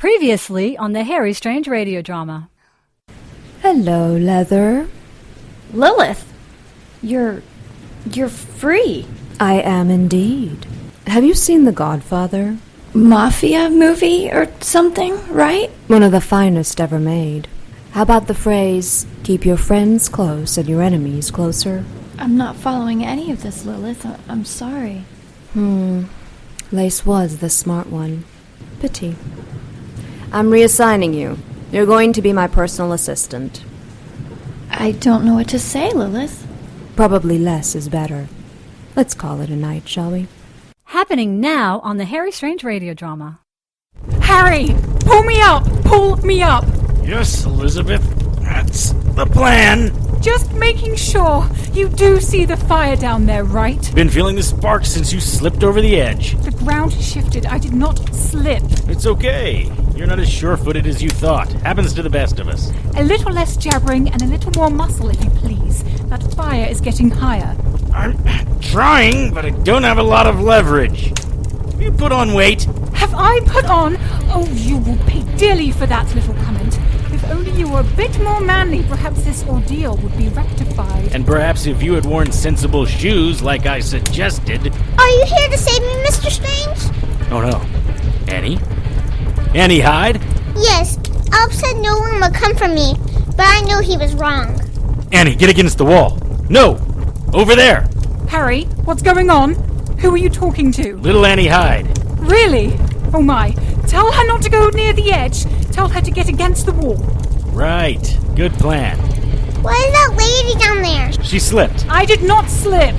Previously on the Harry Strange radio drama. Hello, Leather. Lilith, you're free. I am indeed. Have you seen The Godfather? Mafia movie or something, right? One of the finest ever made. How about the phrase, keep your friends close and your enemies closer? I'm not following any of this, Lilith. I'm sorry. Lace was the smart one. Pity. I'm reassigning you. You're going to be my personal assistant. I don't know what to say, Lilith. Probably less is better. Let's call it a night, shall we? Happening now on the Harry Strange radio drama. Harry! Pull me up! Pull me up! Yes, Elizabeth. That's the plan. Just making sure. You do see the fire down there, right? Been feeling the sparks since you slipped over the edge. The ground shifted. I did not slip. It's okay. You're not as sure-footed as you thought. Happens to the best of us. A little less jabbering and a little more muscle, if you please. That fire is getting higher. I'm trying, but I don't have a lot of leverage. You put on weight. Have I put on? Oh, you will pay dearly for that little comment. If only you were a bit more manly, perhaps this ordeal would be rectified. And perhaps if you had worn sensible shoes like I suggested... Are you here to save me, Mr. Strange? Oh no. Annie? Annie Hyde? Yes, Alp said no one would come for me, but I knew he was wrong. Annie, get against the wall. No! Over there! Harry, what's going on? Who are you talking to? Little Annie Hyde. Really? Oh my. Tell her not to go near the edge. Tell her to get against the wall. Right. Good plan. What is that lady down there? She slipped. I did not slip.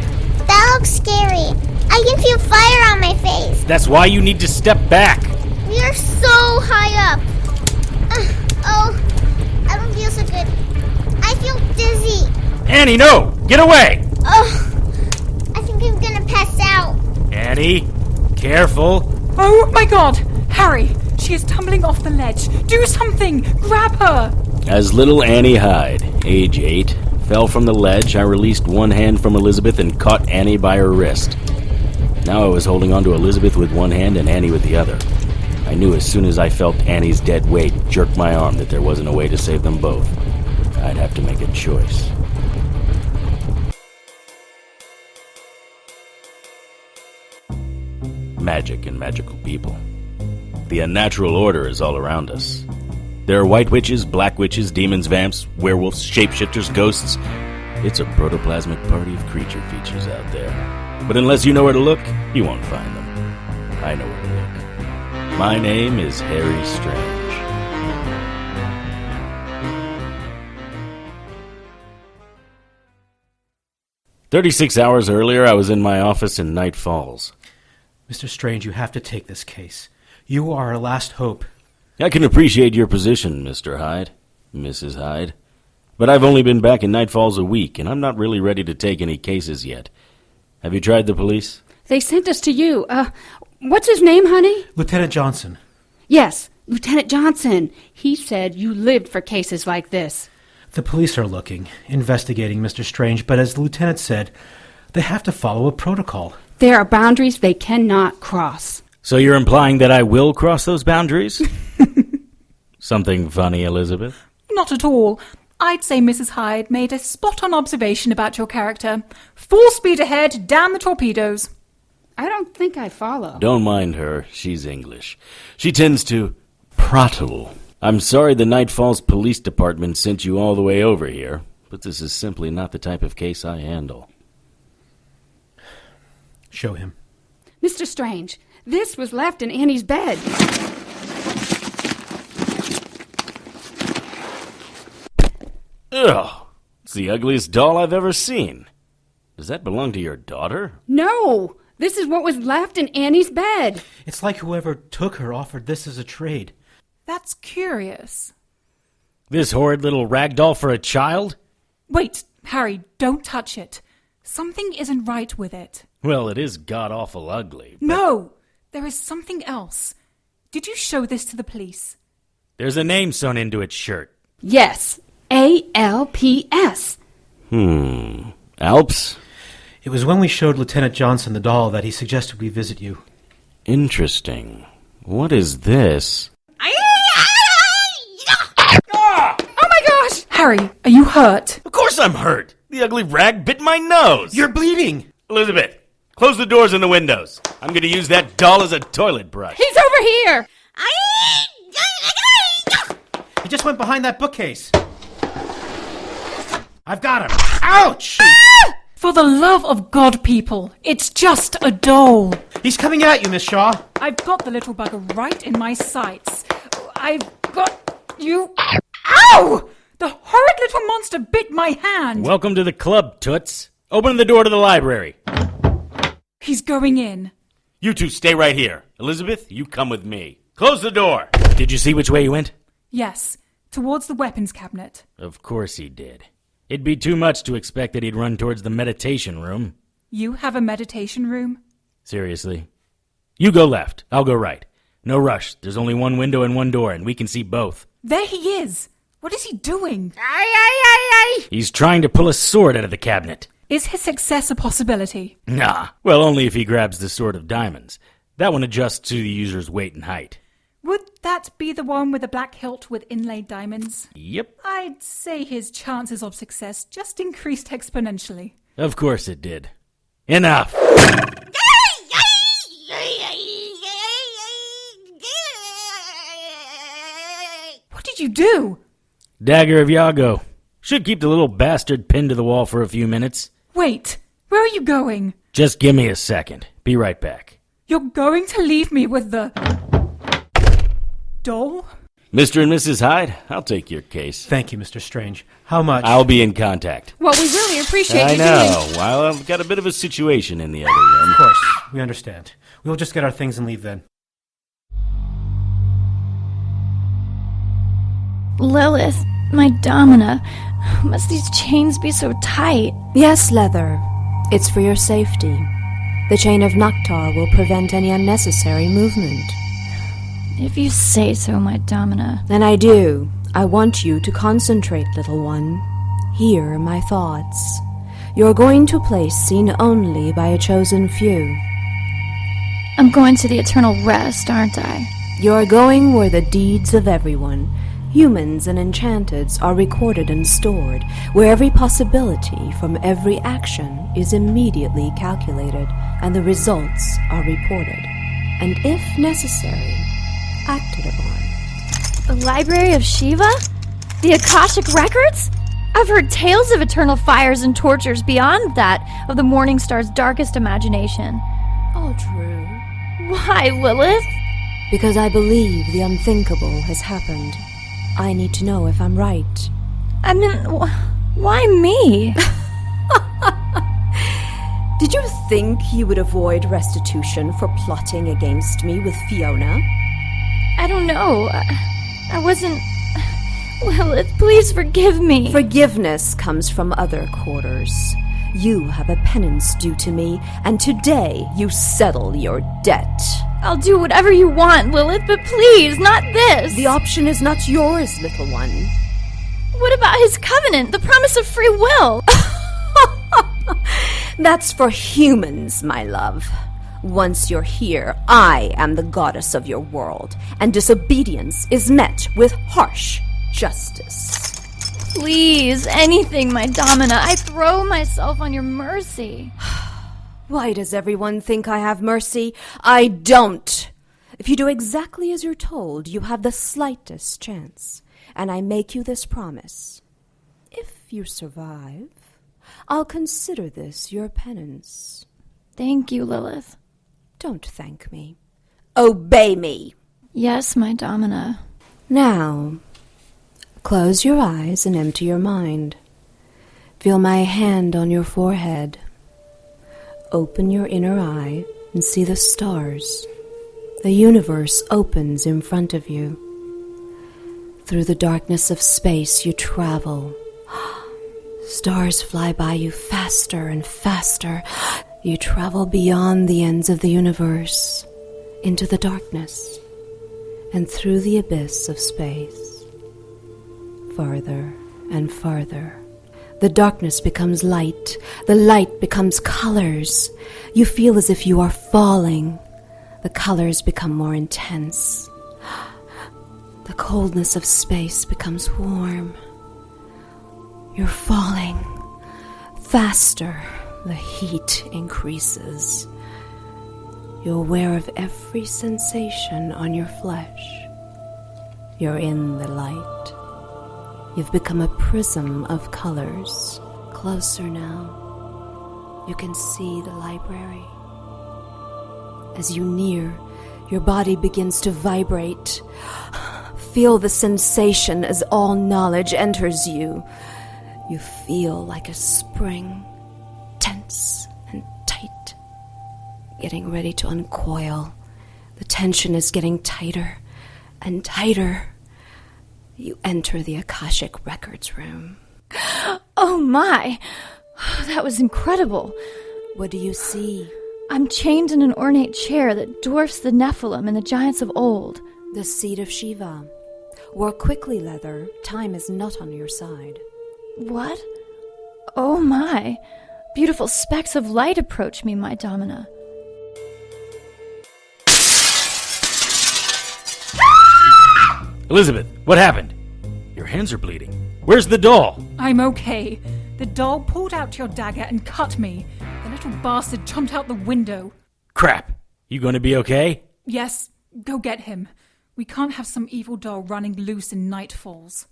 That looks scary. I can feel fire on my face. That's why you need to step back. We are so high up. I don't feel so good. I feel dizzy. Annie, no! Get away! I think I'm gonna pass out. Annie, careful. Oh my god! Harry, she is tumbling off the ledge. Do something! Grab her! As little Annie Hyde, age 8, fell from the ledge, I released one hand from Elizabeth and caught Annie by her wrist. Now I was holding onto Elizabeth with one hand and Annie with the other. I knew as soon as I felt Annie's dead weight jerk my arm that there wasn't a way to save them both. I'd have to make a choice. Magic and magical people. The unnatural order is all around us. There are white witches, black witches, demons, vamps, werewolves, shapeshifters, ghosts. It's a protoplasmic party of creature features out there. But unless you know where to look, you won't find them. I know where to look. My name is Harry Strange. "36 hours earlier, I was in my office in Night Falls. Mr. Strange, you have to take this case. You are our last hope. I can appreciate your position, Mr. Hyde, Mrs. Hyde. But I've only been back in Night Falls a week, and I'm not really ready to take any cases yet. Have you tried the police? They sent us to you. What's his name, honey? Lieutenant Johnson. Yes, Lieutenant Johnson. He said you lived for cases like this. The police are looking, investigating Mr. Strange, but as the lieutenant said, they have to follow a protocol. There are boundaries they cannot cross. So you're implying that I will cross those boundaries? Something funny, Elizabeth? Not at all. I'd say Mrs. Hyde made a spot-on observation about your character. Full speed ahead, damn the torpedoes. I don't think I follow. Don't mind her. She's English. She tends to prattle. I'm sorry the Night Falls Police Department sent you all the way over here, but this is simply not the type of case I handle. Show him. Mr. Strange, this was left in Annie's bed. Ugh! It's the ugliest doll I've ever seen. Does that belong to your daughter? No! This is what was left in Annie's bed. It's like whoever took her offered this as a trade. That's curious. This horrid little rag doll for a child? Wait, Harry, don't touch it. Something isn't right with it. Well, it is god-awful ugly. But No! There is something else. Did you show this to the police? there's a name sewn into its shirt. Yes, ALPS. Alps? It was when we showed Lieutenant Johnson the doll that he suggested we visit you. Interesting. What is this? Are you Harry, are you hurt? Of course I'm hurt. The ugly rag bit my nose. You're bleeding! Elizabeth, close the doors and the windows. I'm going to use that doll as a toilet brush. He's over here! He just went behind that bookcase. I've got him. Ouch! For the love of God, people, it's just a doll. He's coming at you, Miss Shaw. I've got the little bugger right in my sights. I've got you. Ow! The horrid little monster bit my hand. Welcome to the club, Toots. Open the door to the library. He's going in. You two stay right here. Elizabeth, you come with me. Close the door. Did you see which way he went? Yes, towards the weapons cabinet. Of course he did. It'd be too much to expect that he'd run towards the meditation room. You have a meditation room? Seriously? You go left. I'll go right. No rush. There's only one window and one door, and we can see both. There he is. What is he doing? He's trying to pull a sword out of the cabinet. Is his success a possibility? Nah. Well, only if he grabs the sword of diamonds. That one adjusts to the user's weight and height. Would that be the one with a black hilt with inlaid diamonds? Yep. I'd say his chances of success just increased exponentially. Of course it did. Enough! What did you do? Dagger of Iago. Should keep the little bastard pinned to the wall for a few minutes. Wait, where are you going? Just give me a second. Be right back. You're going to leave me with the doll? Mr. and Mrs. Hyde, I'll take your case. Thank you, Mr. Strange. How much? I'll be in contact. Well, we really appreciate I you know. doing... Well, I've got a bit of a situation in the other room. Of course, we understand. We'll just get our things and leave then. Lilith, my domina, must these chains be so tight? Yes, Leather. It's for your safety. The chain of Noctar will prevent any unnecessary movement. If you say so, my domina. And I do. I want you to concentrate, little one. Hear my thoughts. You're going to a place seen only by a chosen few. I'm going to the eternal rest, aren't I? You're going where the deeds of everyone, humans and enchanteds, are recorded and stored, where every possibility from every action is immediately calculated, and the results are reported, and if necessary, acted upon. The Library of Shiva? The Akashic Records? I've heard tales of eternal fires and tortures beyond that of the Morning Star's darkest imagination. All true. Why, Lilith? Because I believe the unthinkable has happened. I need to know if I'm right. I mean, why me? Did you think you would avoid restitution for plotting against me with Fiona? I don't know. I wasn't... Lilith, please forgive me. Forgiveness comes from other quarters. You have a penance due to me, and today you settle your debt. I'll do whatever you want, Lilith, but please, not this. The option is not yours, little one. What about his covenant, the promise of free will? That's for humans, my love. Once you're here, I am the goddess of your world, and disobedience is met with harsh justice. Please, anything, my domina. I throw myself on your mercy. Why does everyone think I have mercy? I don't. If you do exactly as you're told, you have the slightest chance. And I make you this promise. If you survive, I'll consider this your penance. Thank you, Lilith. Don't thank me. Obey me. Yes, my domina. Now, close your eyes and empty your mind. Feel my hand on your forehead. Open your inner eye and see the stars. The universe opens in front of you. Through the darkness of space you travel. Stars fly by you faster and faster. You travel beyond the ends of the universe, into the darkness, and through the abyss of space. Farther and farther. The darkness becomes light. The light becomes colors. You feel as if you are falling. The colors become more intense. The coldness of space becomes warm. You're falling. Faster, the heat increases. You're aware of every sensation on your flesh. You're in the light. You've become a prism of colors. Closer now. You can see the library. As you near, your body begins to vibrate. Feel the sensation as all knowledge enters you. You feel like a spring, tense and tight, getting ready to uncoil. The tension is getting tighter and tighter. You enter the Akashic Records room. Oh my! That was incredible. What do you see? I'm chained in an ornate chair that dwarfs the Nephilim and the giants of old. The seat of Shiva. Work quickly, Leather. Time is not on your side. What? Oh my! Beautiful specks of light approach me, my Domina. Elizabeth, what happened? Your hands are bleeding. Where's the doll? I'm okay. The doll pulled out your dagger and cut me. The little bastard jumped out the window. Crap. You going to be okay? Yes, go get him. We can't have some evil doll running loose in Night Falls.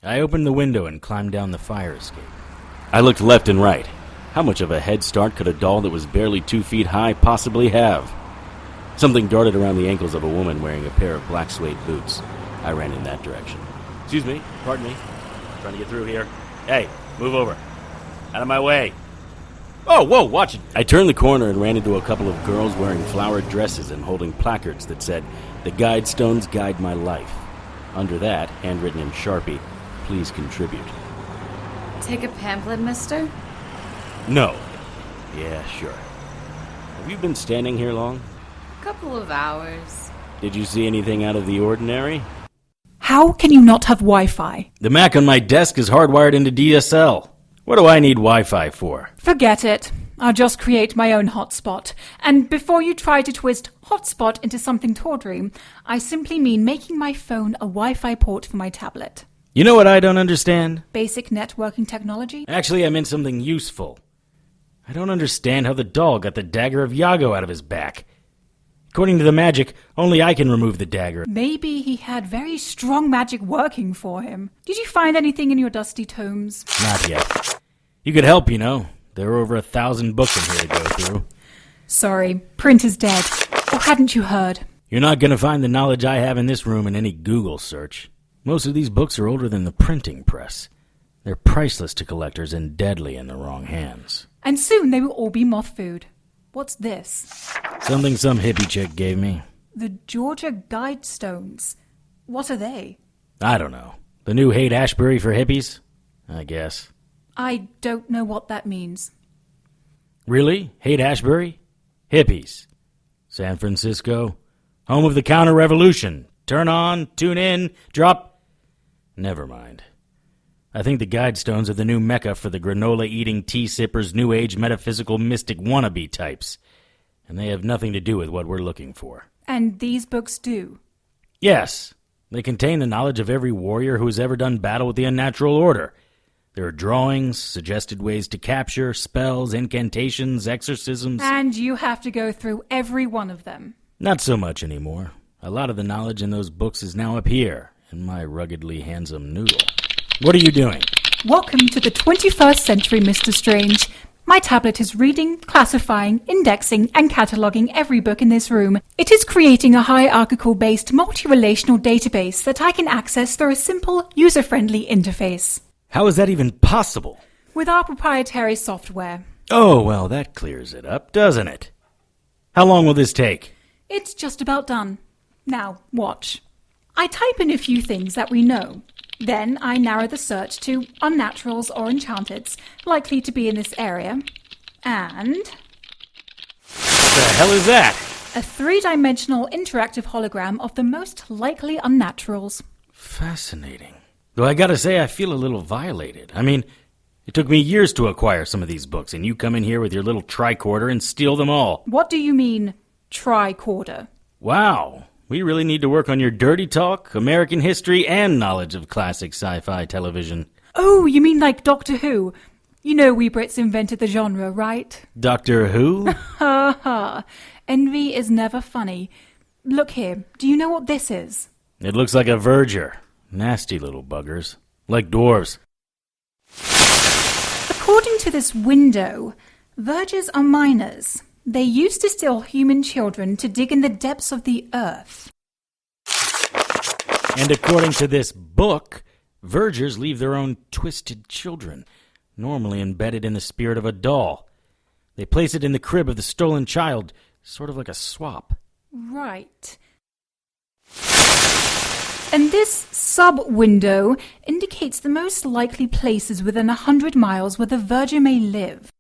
I opened the window and climbed down the fire escape. I looked left and right. How much of a head start could a doll that was barely 2 feet high possibly have? Something darted around the ankles of a woman wearing a pair of black suede boots. I ran in that direction. Excuse me, pardon me. Trying to get through here. Hey, move over. Out of my way. Oh, whoa, watch it. I turned the corner and ran into a couple of girls wearing flowered dresses and holding placards that said, "The guide stones guide my life." Under that, handwritten in Sharpie, "Please contribute." Take a pamphlet, mister? No. Yeah, sure. Have you been standing here long? Couple of hours. Did you see anything out of the ordinary? How can you not have Wi-Fi? The Mac on my desk is hardwired into DSL. What do I need Wi-Fi for? Forget it. I'll just create my own hotspot. And before you try to twist hotspot into something tawdry, I simply mean making my phone a Wi-Fi port for my tablet. You know what I don't understand? Basic networking technology? Actually, I meant something useful. I don't understand how the doll got the dagger of Iago out of his back. According to the magic, only I can remove the dagger. Maybe he had very strong magic working for him. Did you find anything in your dusty tomes? Not yet. You could help, you know. There are over 1,000 books in here to go through. Sorry, print is dead. Or hadn't you heard? You're not going to find the knowledge I have in this room in any Google search. Most of these books are older than the printing press. They're priceless to collectors and deadly in the wrong hands. And soon they will all be moth food. What's this? Something some hippie chick gave me. The Georgia Guidestones. What are they? I don't know. The new Haight-Ashbury for hippies? I guess. I don't know what that means. Really? Haight-Ashbury? Hippies. San Francisco. Home of the counter-revolution. Turn on, tune in, drop. Never mind. I think the Guidestones are the new mecca for the granola-eating, tea-sippers, New Age metaphysical mystic wannabe types. And they have nothing to do with what we're looking for. And these books do? Yes. They contain the knowledge of every warrior who has ever done battle with the unnatural order. There are drawings, suggested ways to capture, spells, incantations, exorcisms. And you have to go through every one of them. Not so much anymore. A lot of the knowledge in those books is now up here, in my ruggedly handsome noodle. What are you doing? Welcome to the 21st century, Mr. Strange. My tablet is reading, classifying, indexing, and cataloging every book in this room. It is creating a hierarchical-based multi-relational database that I can access through a simple, user-friendly interface. How is that even possible? With our proprietary software. Oh, well, that clears it up, doesn't it? How long will this take? It's just about done. Now, watch. I type in a few things that we know. Then I narrow the search to unnaturals or enchanteds, likely to be in this area. And... What the hell is that? a 3-dimensional interactive hologram of the most likely unnaturals. Fascinating. Though I gotta say, I feel a little violated. I mean, it took me years to acquire some of these books, and you come in here with your little tricorder and steal them all. What do you mean, tricorder? Wow. We really need to work on your dirty talk, American history, and knowledge of classic sci-fi television. Oh, you mean like Doctor Who? You know we Brits invented the genre, right? Doctor Who? Ha ha. Envy is never funny. Look here, do you know what this is? It looks like a verger. Nasty little buggers. Like dwarves. According to this window, vergers are miners. They used to steal human children to dig in the depths of the earth. And according to this book, vergers leave their own twisted children, normally embedded in the spirit of a doll. They place it in the crib of the stolen child, sort of like a swap. Right. And this sub-window indicates the most likely places within 100 miles where the verger may live.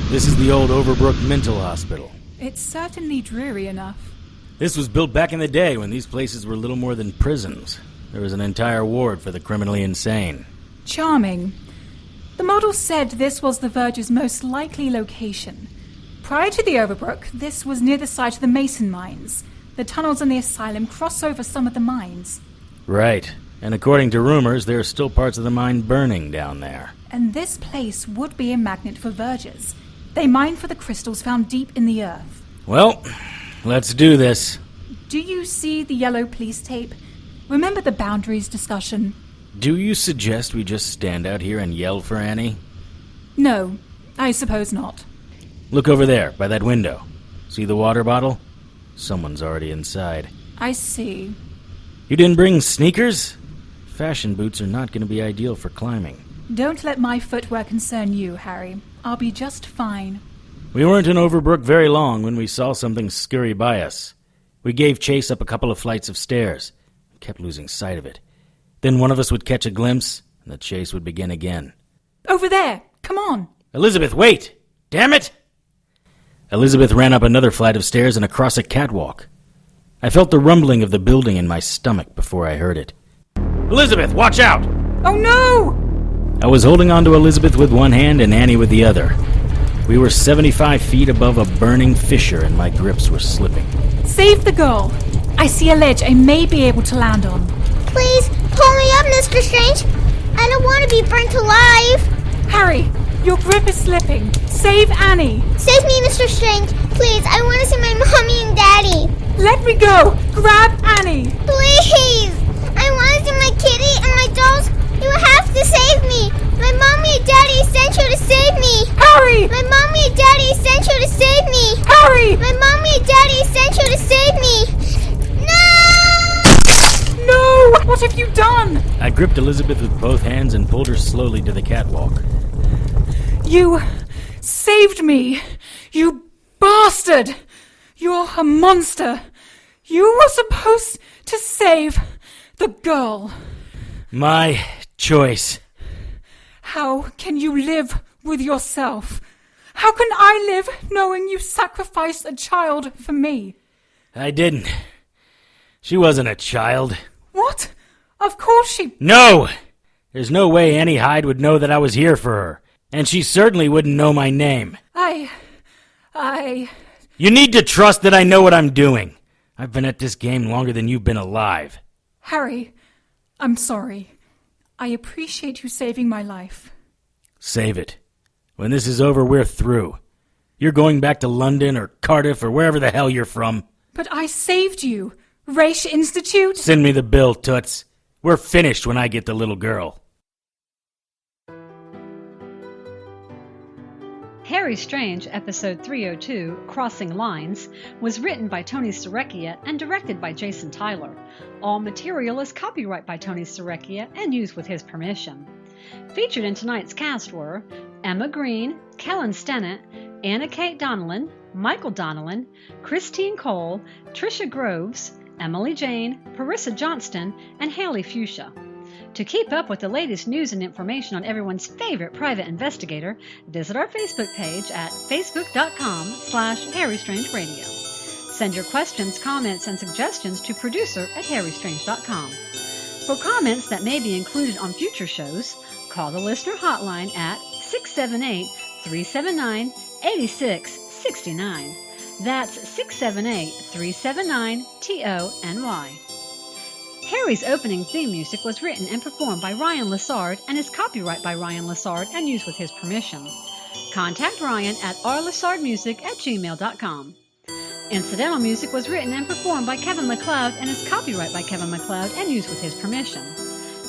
This is the old Overbrook Mental Hospital. It's certainly dreary enough. This was built back in the day when these places were little more than prisons. There was an entire ward for the criminally insane. Charming. The model said this was the verger's most likely location. Prior to the Overbrook, this was near the site of the Mason mines. The tunnels in the asylum cross over some of the mines. Right. And according to rumors, there are still parts of the mine burning down there. And this place would be a magnet for vergers. They mine for the crystals found deep in the earth. Well, let's do this. Do you see the yellow police tape? Remember the boundaries discussion? Do you suggest we just stand out here and yell for Annie? No, I suppose not. Look over there, by that window. See the water bottle? Someone's already inside. I see. You didn't bring sneakers? Fashion boots are not going to be ideal for climbing. Don't let my footwear concern you, Harry. I'll be just fine. We weren't in Overbrook very long when we saw something scurry by us. We gave chase up a couple of flights of stairs and kept losing sight of it. Then one of us would catch a glimpse, and the chase would begin again. Over there! Come on! Elizabeth, wait! Damn it! Elizabeth ran up another flight of stairs and across a catwalk. I felt the rumbling of the building in my stomach before I heard it. Elizabeth, watch out! Oh no! I was holding on to Elizabeth with one hand and Annie with the other. We were 75 feet above a burning fissure and my grips were slipping. Save the girl! I see a ledge I may be able to land on. Please, pull me up, Mr. Strange. I don't want to be burnt alive. Harry, your grip is slipping. Save Annie. Save me, Mr. Strange. Please, I want to see my mommy and daddy. Let me go! Grab Annie! Please! I want to see my kitty and my dolls. You have to save me. My mommy and daddy sent you to save me. Harry! My mommy and daddy sent you to save me. Harry! My mommy and daddy sent you to save me. No! No! What have you done? I gripped Elizabeth with both hands and pulled her slowly to the catwalk. You saved me! You bastard! You're a monster! You were supposed to save the girl. My choice. How can you live with yourself? How can I live knowing you sacrificed a child for me? I didn't. She wasn't a child. What? Of course she... No! There's no way Annie Hyde would know that I was here for her. And she certainly wouldn't know my name. You need to trust that I know what I'm doing. I've been at this game longer than you've been alive. Harry, I'm sorry. I appreciate you saving my life. Save it. When this is over, we're through. You're going back to London or Cardiff or wherever the hell you're from. But I saved you. Race Institute? Send me the bill, Toots. We're finished when I get the little girl. Harry Strange, episode 302, Crossing Lines, was written by Tony Serecchia and directed by Jason Tyler. All material is copyright by Tony Serecchia and used with his permission. Featured in tonight's cast were Emma Greene, Kellen Stennett, Kate Donelan, Michael Donelan, Christine Kohl, Tricia Groves, Emily Jane, Parisa Johnston, and Haley Fusia. To keep up with the latest news and information on everyone's favorite private investigator, visit our Facebook page at facebook.com/HarryStrangeRadio. Send your questions, comments, and suggestions to producer@harrystrange.com. For comments that may be included on future shows, call the listener hotline at 678-379-8669. That's 678-379-TONY. Harry's opening theme music was written and performed by Ryan Lessard and is copyright by Ryan Lessard and used with his permission. Contact Ryan at rlessardmusic@gmail.com. Incidental music was written and performed by Kevin MacLeod and is copyright by Kevin MacLeod and used with his permission.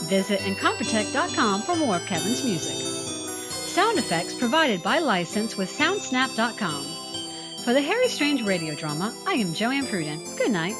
Visit Incompetech.com for more of Kevin's music. Sound effects provided by license with Soundsnap.com. For the Harry Strange radio drama, I am Joanne Pruden. Good night.